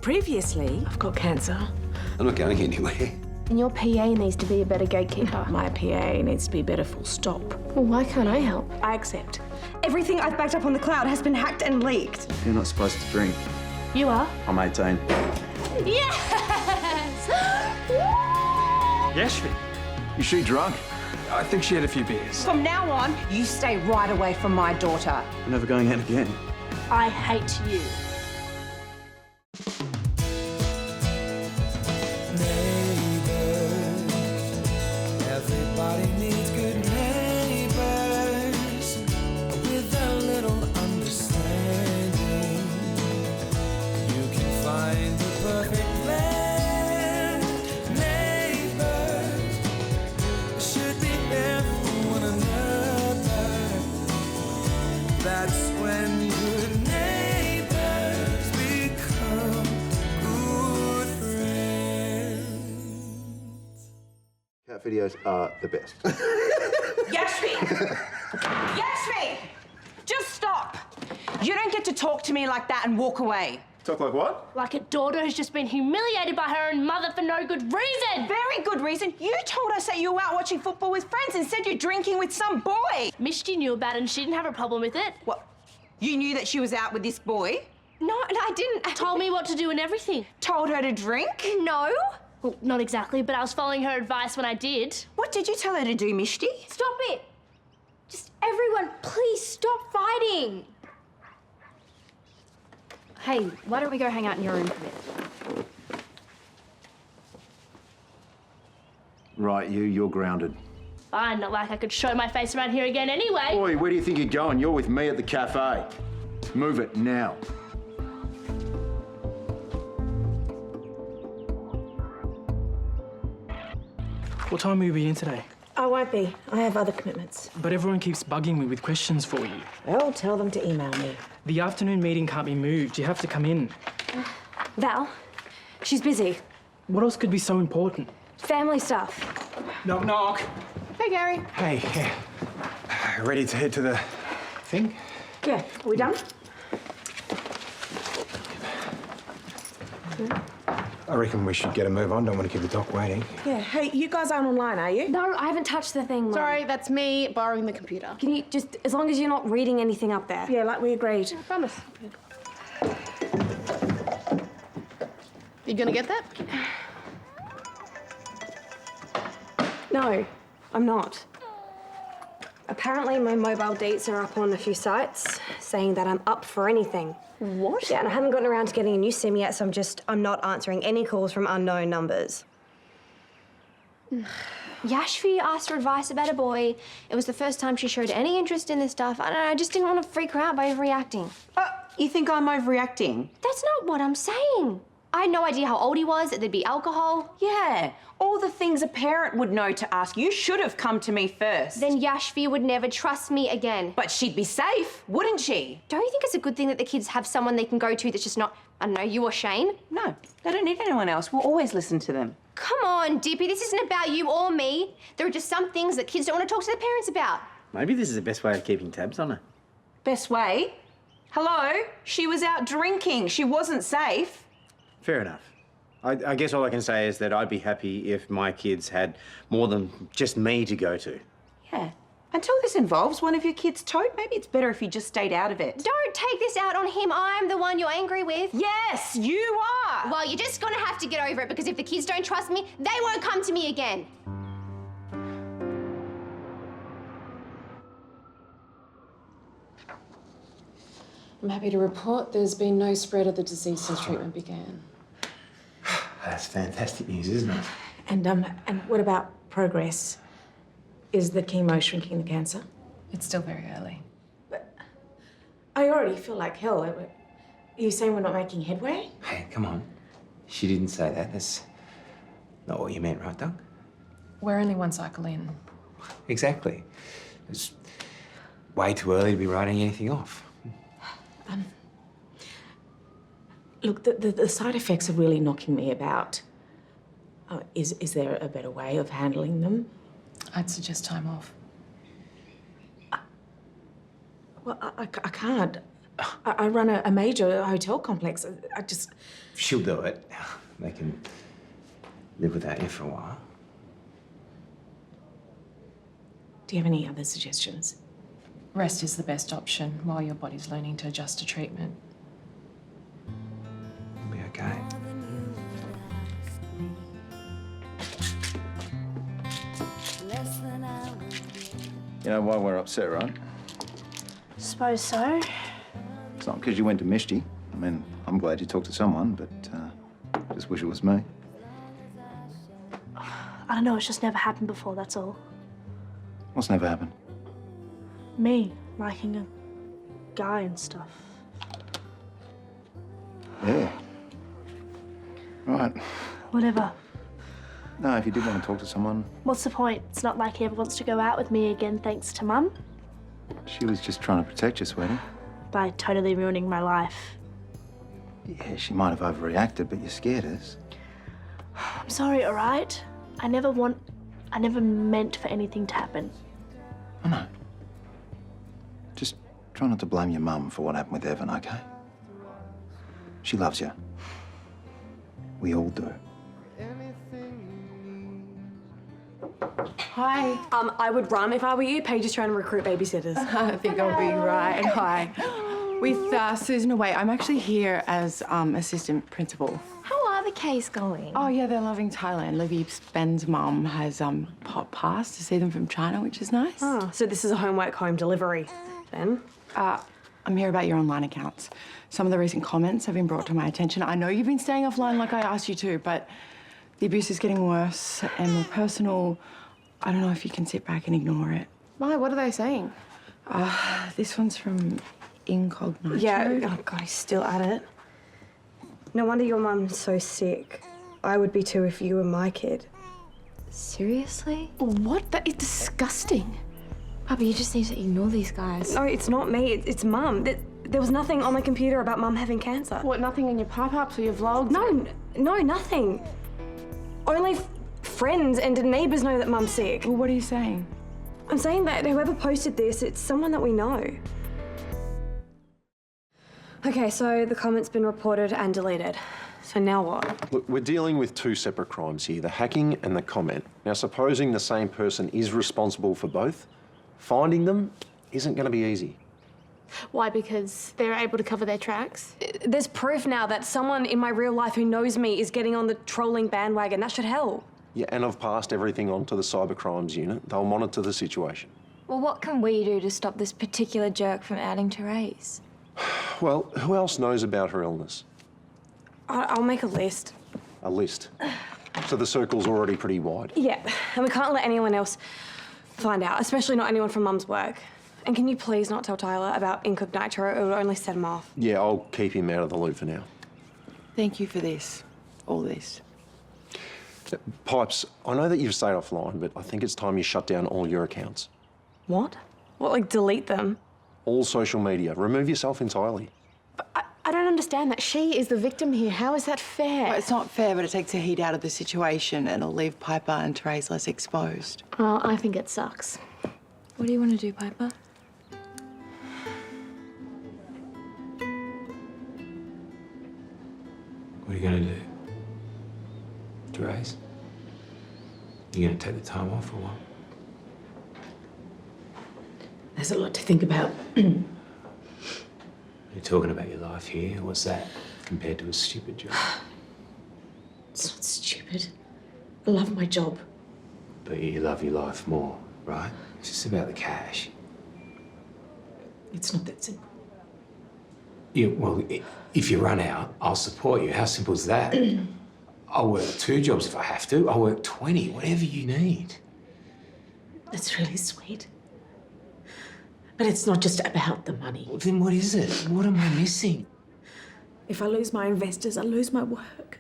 previously, I've got cancer. I'm not going anywhere. And your PA needs to be a better gatekeeper. My PA needs to be better, full stop. Well, why can't I help? I accept. Everything I've backed up on the cloud has been hacked and leaked. You're not supposed to drink. You are? I'm 18. Yes! Yashvi, Is she drunk? I think she had a few beers. From now on, you stay right away from my daughter. I'm never going out again. I hate you. Everybody needs good neighbors with a little understanding. You can find the perfect blend. Neighbors should be there for one another. That's when good neighbors become good friends. Cat videos are the best. Yashvi! Yashvi! Just stop! You don't get to talk to me like that and walk away. Talk like what? Like a daughter who's just been humiliated by her own mother for no good reason. Very good reason. You told us that you were out watching football with friends and said you're drinking with some boy. Mishti knew about it and she didn't have a problem with it. What? You knew that she was out with this boy? No, and I didn't. Told me what to do and everything. Told her to drink? No. Well, not exactly, but I was following her advice when I did. What did you tell her to do, Mishti? Stop it! Just everyone, please stop fighting! Hey, why don't we go hang out in your room for a bit? Right, you're grounded. Fine, not like I could show my face around here again anyway. Oi, where do you think you're going? You're with me at the cafe. Move it now. What time will you be in today? I won't be. I have other commitments. But everyone keeps bugging me with questions for you. Well, tell them to email me. The afternoon meeting can't be moved. You have to come in. Val, she's busy. What else could be so important? Family stuff. Knock, knock. Hey, Gary. Hey, yeah. Ready to head to the thing? Yeah, are we done? I reckon we should get a move on. Don't want to keep the doc waiting. Yeah. Hey, you guys aren't online, are you? No, I haven't touched the thing, Mum. Sorry, that's me borrowing the computer. Can you just, as long as you're not reading anything up there? Yeah, like we agreed. I promise. You gonna get that? No, I'm not. Apparently my mobile dates are up on a few sites saying that I'm up for anything. What? Yeah, and I haven't gotten around to getting a new SIM yet, so I'm not answering any calls from unknown numbers. Yashvi asked for advice about a boy. It was the first time she showed any interest in this stuff. I don't know, I just didn't want to freak her out by overreacting. You think I'm overreacting? That's not what I'm saying. I had no idea how old he was, that there'd be alcohol. Yeah, all the things a parent would know to ask. You should have come to me first. Then Yashvi would never trust me again. But she'd be safe, wouldn't she? Don't you think it's a good thing that the kids have someone they can go to that's just not, I don't know, you or Shane? No, they don't need anyone else. We'll always listen to them. Come on, Dipi, this isn't about you or me. There are just some things that kids don't want to talk to their parents about. Maybe this is the best way of keeping tabs on her. Best way? Hello? She was out drinking. She wasn't safe. Fair enough. I guess all I can say is that I'd be happy if my kids had more than just me to go to. Yeah. Until this involves one of your kids' tote, maybe it's better if you just stayed out of it. Don't take this out on him. I'm the one you're angry with. Yes, you are. Well, you're just gonna have to get over it because if the kids don't trust me, they won't come to me again. I'm happy to report there's been no spread of the disease since treatment began. That's fantastic news, isn't it? And what about progress? Is the chemo shrinking the cancer? It's still very early. But I already feel like hell. Are you saying we're not making headway? Hey, come on. She didn't say that. That's not what you meant, right, Doug? We're only one cycle in. Exactly. It's way too early to be writing anything off. Look, the side effects are really knocking me about. Is there a better way of handling them? I'd suggest time off. Well, I can't. I run a major hotel complex. I just... She'll do it. They can live without you for a while. Do you have any other suggestions? Rest is the best option while your body's learning to adjust to treatment. It'll be okay. You know why we're upset, right? Suppose so. It's not because you went to Mishti. I mean, I'm glad you talked to someone, but just wish it was me. I don't know, it's just never happened before, that's all. What's never happened? Me liking a guy and stuff. Yeah. Right. Whatever. No, if you did want to talk to someone, What's the point? It's not like he ever wants to go out with me again thanks to Mum. she was just trying to protect you, sweetie. By totally ruining my life. Yeah, she might have overreacted, but you scared us. I'm sorry, all right? I never meant for anything to happen. I know. Just try not to blame your mum for what happened with Evan, okay? She loves you. We all do. Hi. I would run if I were you. Paige is trying to recruit babysitters. I think I'll be right. Hi. With Susan away, I'm actually here as assistant principal. How are the Ks going? Oh, yeah, they're loving Thailand. Libby Ben's mum has popped past to see them from China, which is nice. Oh, so this is a homework home delivery, then? I'm here about your online accounts. Some of the recent comments have been brought to my attention. I know you've been staying offline like I asked you to, but the abuse is getting worse and more personal. I don't know if you can sit back and ignore it. Why? What are they saying? This one's from Incognito. Yeah, oh God, he's still at it. No wonder your mum's so sick. I would be too if you were my kid. Seriously? What? That is disgusting. Papa, you just need to ignore these guys. No, it's not me, it's Mum. There was nothing on my computer about Mum having cancer. What, nothing in your pop-ups or your vlogs? No, nothing. Only friends and neighbours know that Mum's sick. Well, what are you saying? I'm saying that whoever posted this, it's someone that we know. Okay, so the comment's been reported and deleted. So now what? Look, we're dealing with two separate crimes here, the hacking and the comment. Now, supposing the same person is responsible for both, finding them isn't going to be easy. Why? Because they're able to cover their tracks? There's proof now that someone in my real life who knows me is getting on the trolling bandwagon. That should help. Yeah, and I've passed everything on to the cybercrimes unit. They'll monitor the situation. Well, what can we do to stop this particular jerk from outing Terese? Well, who else knows about her illness? I'll make a list. A list. So the circle's already pretty wide. Yeah, and we can't let anyone else find out, especially not anyone from Mum's work. And can you please not tell Tyler about Incognito? It would only set him off. Yeah, I'll keep him out of the loop for now. Thank you for this. All this. Pipes, I know that you've stayed offline, but I think it's time you shut down all your accounts. What? What, like delete them? All social media. Remove yourself entirely. I don't understand that. She is the victim here. How is that fair? Well, it's not fair, but it takes the heat out of the situation and it'll leave Piper and Terese less exposed. Well, I think it sucks. What do you want to do, Piper? What are you going to do? Terese? You going to take the time off or what? There's a lot to think about. You're talking about your life here. What's that compared to a stupid job? It's not stupid. I love my job. But you love your life more, right? It's just about the cash. It's not that simple. Yeah, well, if you run out, I'll support you. How simple is that? I'll work 2 jobs if I have to. I'll work 20, whatever you need. That's really sweet. But it's not just about the money. Well, then what is it? What am I missing? If I lose my investors, I lose my work.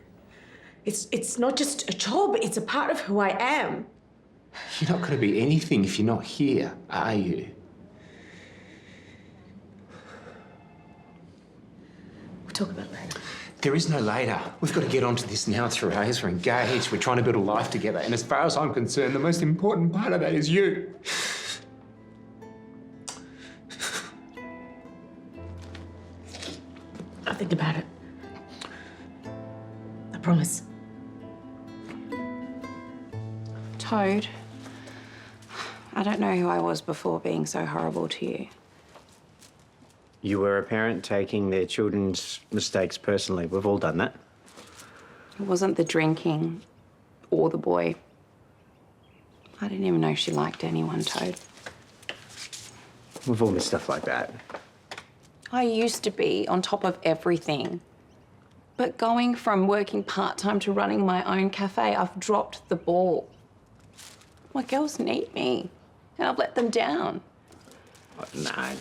It's not just a job, it's a part of who I am. You're not going to be anything if you're not here, are you? We'll talk about it later. There is no later. We've got to get onto this now, Terese. We're engaged. We're trying to build a life together. And as far as I'm concerned, the most important part of that is you. think about it. I promise. Toad, I don't know who I was before being so horrible to you. You were a parent taking their children's mistakes personally. We've all done that. It wasn't the drinking or the boy. I didn't even know she liked anyone, Toad. We've all missed stuff like that. I used to be on top of everything. But going from working part-time to running my own cafe, I've dropped the ball. My girls need me, and I've let them down. Oh, no,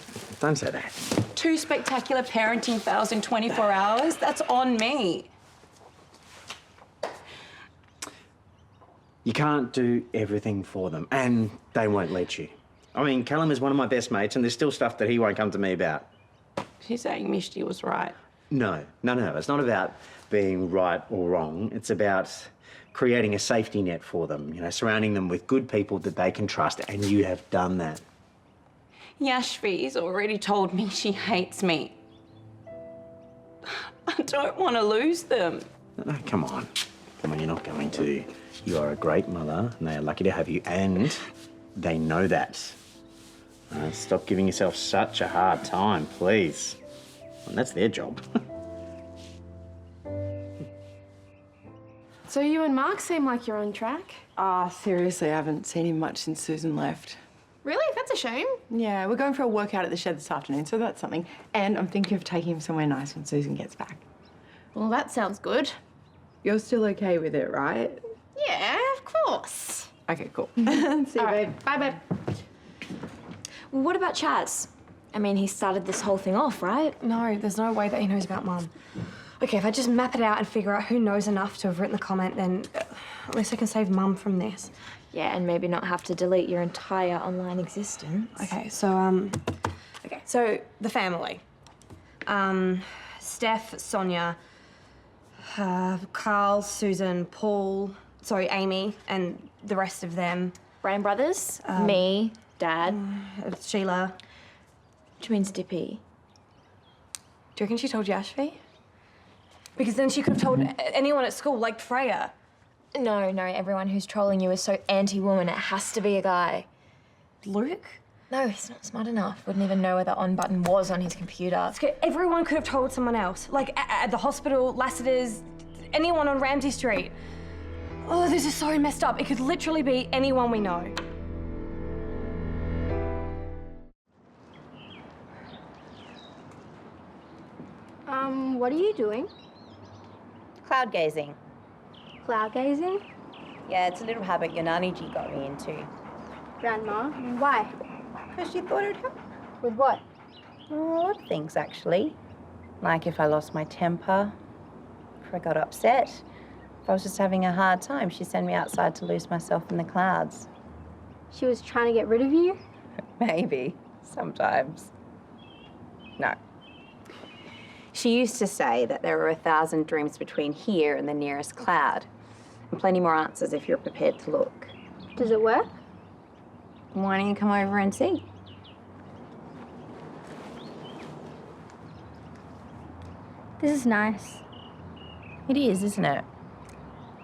don't say that. 2 spectacular parenting fails in 24 hours? That's on me. You can't do everything for them, and they won't let you. I mean, Callum is one of my best mates, and there's still stuff that he won't come to me about. She's saying Mishti was right. No. It's not about being right or wrong. It's about creating a safety net for them, you know, surrounding them with good people that they can trust, and you have done that. Yashvi's already told me she hates me. I don't want to lose them. No, come on. Come on, you're not going to. You are a great mother, and they are lucky to have you, and they know that. Stop giving yourself such a hard time, please. And that's their job. So you and Mark seem like you're on track. Seriously, I haven't seen him much since Susan left. Really? That's a shame. Yeah, we're going for a workout at the shed this afternoon, so that's something. And I'm thinking of taking him somewhere nice when Susan gets back. Well, that sounds good. You're still okay with it, right? Yeah, of course. Okay, cool. See you, babe. Bye, babe. What about Chaz? I mean, he started this whole thing off, right? No, there's no way that he knows about Mum. Okay, if I just map it out and figure out who knows enough to have written the comment, then at least I can save Mum from this. Yeah, and maybe not have to delete your entire online existence. Okay, so, the family. Steph, Sonia, Carl, Susan, Paul, Amy, and the rest of them. Brand brothers, me, Dad. Sheila. Which means Dipi. Do you reckon she told Yashvi? Because then she could have told anyone at school, like Freya. No, everyone who's trolling you is so anti-woman, it has to be a guy. Luke? No, he's not smart enough. Wouldn't even know where the on button was on his computer. Everyone could have told someone else. Like at the hospital, Lassiter's, anyone on Ramsey Street. Oh, this is so messed up. It could literally be anyone we know. What are you doing? Cloud gazing. Cloud gazing? Yeah, it's a little habit your Nani G got me into. Grandma? Why? Because she thought it'd help. With what? A lot of things, actually. Like if I lost my temper, if I got upset, if I was just having a hard time, she'd send me outside to lose myself in the clouds. She was trying to get rid of you? Maybe. Sometimes. No. She used to say that there were 1,000 dreams between here and the nearest cloud. And plenty more answers if you're prepared to look. Does it work? Why don't you come over and see? This is nice. It is, isn't it?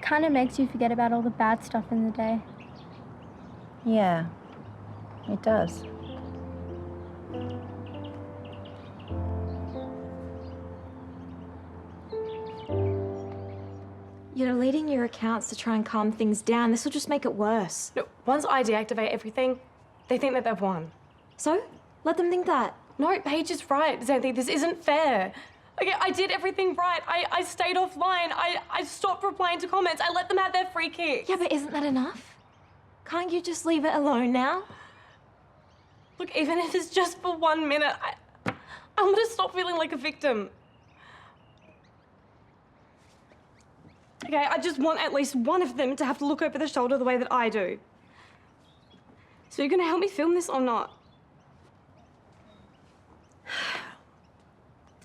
Kind of makes you forget about all the bad stuff in the day. Yeah, it does. You're deleting your accounts to try and calm things down. This will just make it worse. No, once I deactivate everything, they think that they've won. So? Let them think that. No, Paige is right, Xanthi. This isn't fair. Okay, I did everything right. I stayed offline. I stopped replying to comments. I let them have their free kick. Yeah, but isn't that enough? Can't you just leave it alone now? Look, even if it's just for 1 minute, I want to stop feeling like a victim. Okay, I just want at least one of them to have to look over their shoulder the way that I do. So you're gonna help me film this or not?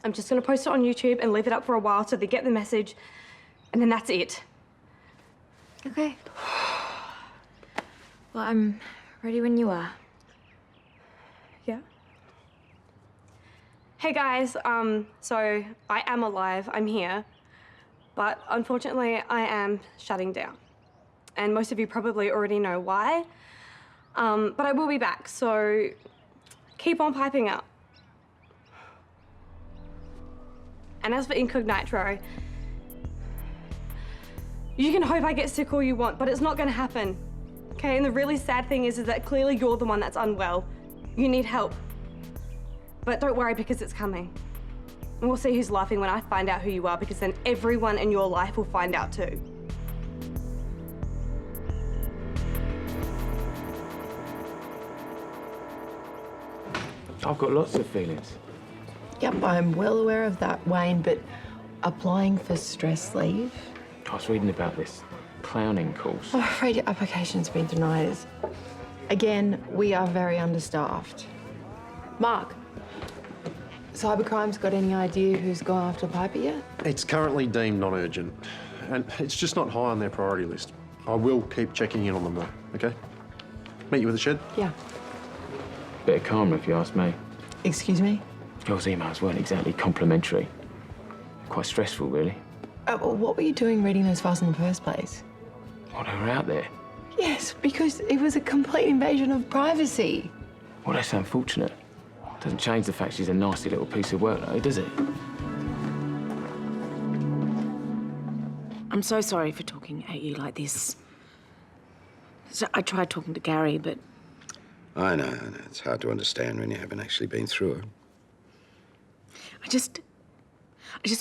I'm just gonna post it on YouTube and leave it up for a while so they get the message, and then that's it. Okay. Well, I'm ready when you are. Yeah? Hey guys, so I am alive, I'm here, but unfortunately I am shutting down. And most of you probably already know why, but I will be back, so keep on piping up. And as for Incognitro, you can hope I get sick all you want, but it's not gonna happen, okay? And the really sad thing is that clearly you're the one that's unwell. You need help. But don't worry because it's coming. And we'll see who's laughing when I find out who you are, because then everyone in your life will find out too. I've got lots of feelings. Yep, I'm well aware of that, Wayne, but applying for stress leave? I was reading about this clowning course. I'm afraid your application's been denied. Again, we are very understaffed. Mark, cybercrime's got any idea who's gone after Piper yet? It's currently deemed non-urgent, and it's just not high on their priority list. I will keep checking in on them though, okay? Meet you at the shed? Yeah. Bit of karma, if you ask me. Excuse me? Yours emails weren't exactly complimentary. Quite stressful, really. Well, what were you doing reading those files in the first place? Well, they were out there. Yes, because it was a complete invasion of privacy. Well, that's unfortunate. Doesn't change the fact she's a nasty little piece of work, though, does it? I'm so sorry for talking at you like this. So I tried talking to Gary, but... I know. It's hard to understand when you haven't actually been through it. I just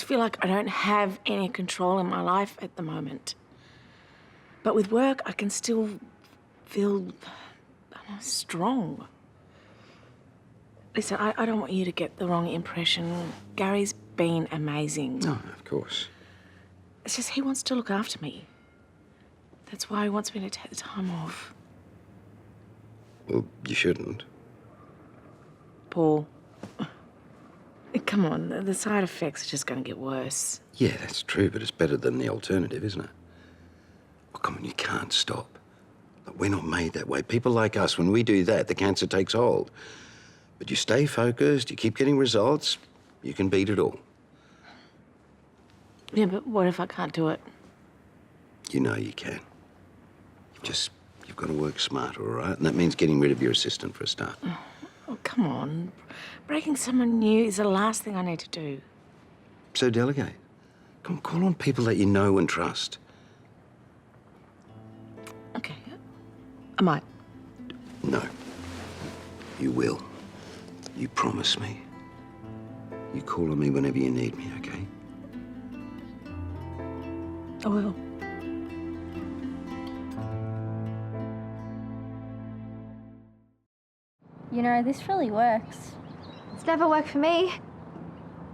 feel like I don't have any control in my life at the moment. But with work, I can still feel strong. Listen, I don't want you to get the wrong impression. Gary's been amazing. No, of course. It's just he wants to look after me. That's why he wants me to take the time off. Well, you shouldn't. Paul, come on, the side effects are just going to get worse. Yeah, that's true, but it's better than the alternative, isn't it? Well, come on, you can't stop. Look, we're not made that way. People like us, when we do that, the cancer takes hold. But you stay focused, you keep getting results, you can beat it all. Yeah, but what if I can't do it? You know you can. You've got to work smarter, all right? And that means getting rid of your assistant for a start. Oh, come on. Breaking someone new is the last thing I need to do. So delegate. Come on, call on people that you know and trust. Okay. I might. No. You will. You promise me. You call on me whenever you need me, okay? I will. You know, this really works. It's never worked for me.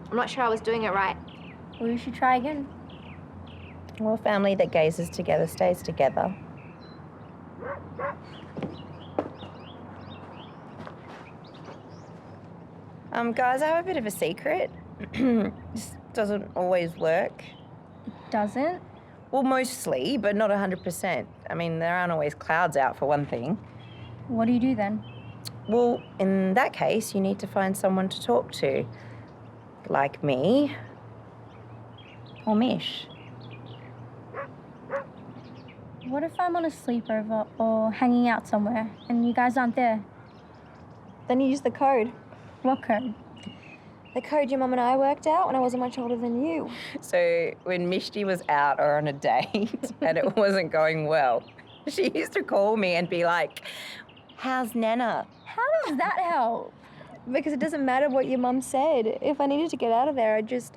I'm not sure I was doing it right. Well, you should try again. Well, a family that gazes together stays together. Guys, I have a bit of a secret. This doesn't always work. It doesn't? Well, mostly, but not 100%. I mean, there aren't always clouds out, for one thing. What do you do then? Well, in that case, you need to find someone to talk to. Like me. Or Mish. What if I'm on a sleepover or hanging out somewhere and you guys aren't there? Then you use the code. What code? The code your mum and I worked out when I wasn't much older than you. So when Mishti was out or on a date and it wasn't going well, she used to call me and be like, "How's Nana?" How does that help? Because it doesn't matter what your mum said. If I needed to get out of there, I'd just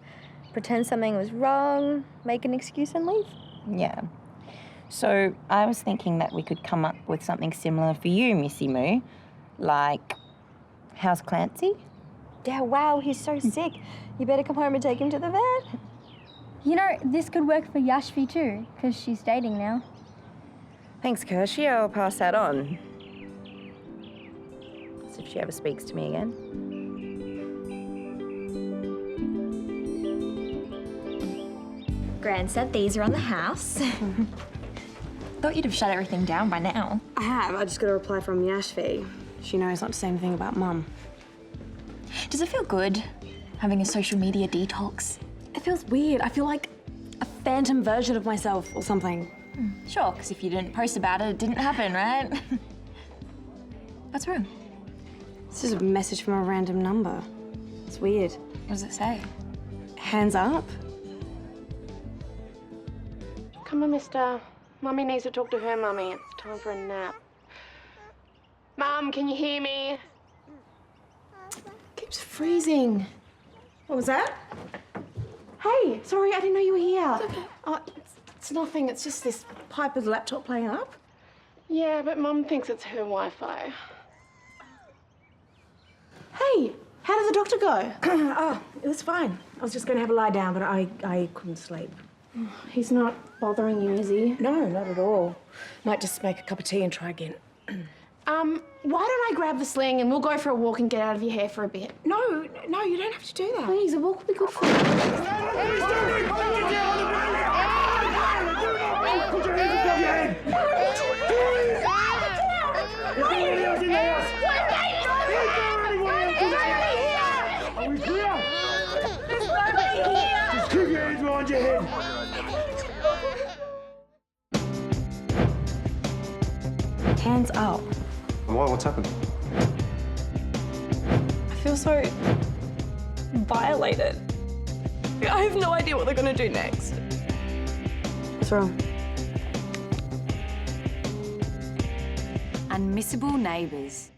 pretend something was wrong, make an excuse and leave. Yeah. So I was thinking that we could come up with something similar for you, Missy Moo. Like, how's Clancy? Yeah, wow, he's so sick. You better come home and take him to the vet. You know, this could work for Yashvi too, because she's dating now. Thanks, Kirsty. I'll pass that on. So if she ever speaks to me again. Gran said these are on the house. Thought you'd have shut everything down by now. I have. I just got a reply from Yashvi. She knows not to say anything about Mum. Does it feel good having a social media detox. It feels weird. I feel like a phantom version of myself or something. Sure, because if you didn't post about it, it didn't happen, right? What's wrong? This is a message from a random number. It's weird. What does it say? Hands up. Come on, mister. Mummy needs to talk to her mummy. It's time for a nap. Mum, can you hear me? Keeps freezing. What was that? Hey, sorry, I didn't know you were here. It's okay. Oh, it's nothing. It's just this Piper's laptop playing up. Yeah, but Mum thinks it's her Wi-Fi. Hey, how did the doctor go? Oh, it was fine. I was just going to have a lie down, but I couldn't sleep. He's not bothering you, is he? No, not at all. Might just make a cup of tea and try again. Why don't I grab the sling and we'll go for a walk and get out of your hair for a bit? No, you don't have to do that. Please, a walk will be good for you. Put your hands above your head! Are we clear? Just keep your hands behind your head. Hands up. Why? What's happened? I feel so violated. I have no idea what they're going to do next. What's wrong? Unmissable Neighbours.